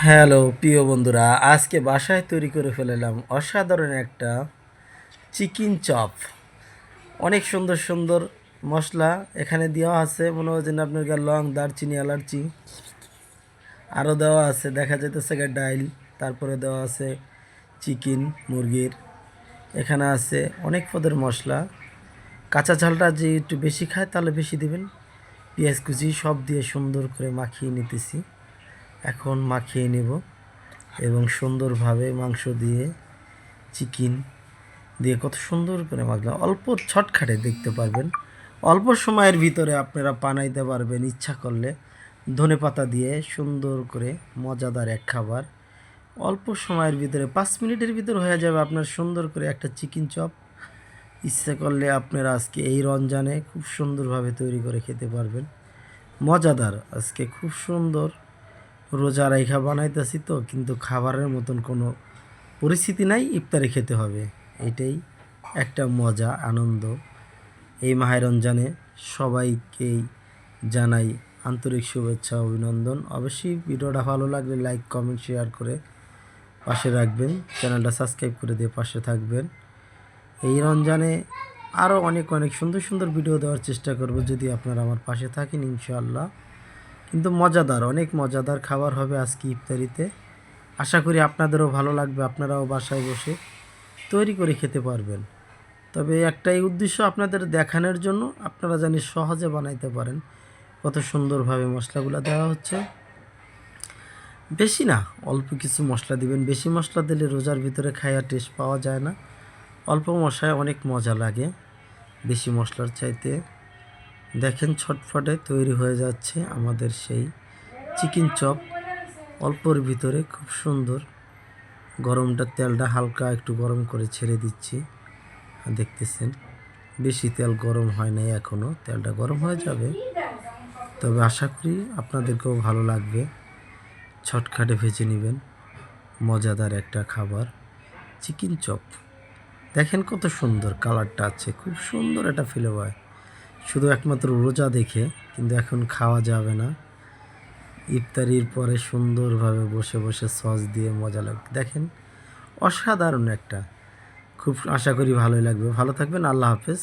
Hello প্রিয় বন্ধুরা, আজকে বাসায় তৈরি করে ফেলাম অসাধারণ একটা চিকেন চপ। অনেক সুন্দর সুন্দর মশলা এখানে দেওয়া আছে, মনে হয় যেন আপনার লং, দারচিনি, এলাচি আরও দেওয়া আছে। দেখা যাইতেছে ডাইল, তারপরে দেওয়া আছে চিকেন মুরগির। এখানে আছে অনেক পদের মশলা। কাঁচা ঝালটা যে একটু বেশি খায় তাহলে বেশি দিবেন। পেঁয়াজ কুচি সব দিয়ে সুন্দর করে মাখিয়ে নিতেছি। এখন মাখিয়ে নেব এবং সুন্দরভাবে মাংস দিয়ে, চিকেন দিয়ে কত সুন্দর করে মাখলাম। অল্প ছটখাটে দেখতে পারবেন, অল্প সময়ের ভিতরে আপনারা বানাইতে পারবেন ইচ্ছা করলে। ধনেপাতা দিয়ে সুন্দর করে মজাদার এক খাবার অল্প সময়ের ভিতরে 5 মিনিটের ভিতর হয়ে যাবে আপনার সুন্দর করে একটা চিকেন চপ। ইচ্ছে করলে আপনারা আজকে এই রমজানে খুব সুন্দরভাবে তৈরি করে খেতে পারবেন। মজাদার, আজকে খুব সুন্দর রোজা রাইখা বানাইতেছি তো, কিন্তু খাবারের মতন কোনো পরিস্থিতি নাই, ইফতারে খেতে হবে। এটাই একটা মজা, আনন্দ। এই মাহে রমজানে সবাইকেই জানাই আন্তরিক শুভেচ্ছা, অভিনন্দন। অবশ্যই ভিডিওটা ভালো লাগলে লাইক, কমেন্ট, শেয়ার করে পাশে রাখবেন। চ্যানেলটা সাবস্ক্রাইব করে দিয়ে পাশে থাকবেন। এই রমজানে আরও অনেক অনেক সুন্দর সুন্দর ভিডিও দেওয়ার চেষ্টা করব, যদি আপনারা আমার পাশে থাকেন ইনশাআল্লাহ। কিন্তু মজাদার, অনেক মজাদার খাবার হবে আজকে ইফতারিতে। আশা করি আপনাদেরও ভালো লাগবে, আপনারাও বাসায় বসে তৈরি করে খেতে পারবেন। তবে একটাই উদ্দেশ্য আপনাদের দেখানোর জন্য, আপনারা জানি সহজে বানাইতে পারেন। কত সুন্দরভাবে মশলাগুলো দেওয়া হচ্ছে। বেশি না, অল্প কিছু মশলা দিবেন। বেশি মশলা দিলে রোজার ভিতরে খাইয়া টেস্ট পাওয়া যায় না। অল্প মশলায় অনেক মজা লাগে বেশি মশলার চাইতে। দেখেন ছটফটে তৈরি হয়ে যাচ্ছে আমাদের সেই চিকেন চপ। অল্পর ভিতরে খুব সুন্দর। গরমটা, তেলটা হালকা একটু গরম করে ছেড়ে দিচ্ছি, দেখতেছেন। বেশি তেল গরম হয় নাই এখনও, তেলটা গরম হয়ে যাবে। তবে আশা করি আপনাদেরকেও ভালো লাগবে। ছটখাটে ভেজে নেবেন মজাদার একটা খাবার চিকেন চপ। দেখেন কত সুন্দর কালারটা আছে, খুব সুন্দর একটা ফ্লেভার। শুধু একমাত্র রোজা দেখে, কিন্তু এখন খাওয়া যাবে না। ইফতারির পরে সুন্দরভাবে বসে বসে সস দিয়ে মজা লাগবে। দেখেন অসাধারণ একটা, খুব আশা করি ভালোই লাগবে। ভালো থাকবেন, আল্লাহ হাফেজ।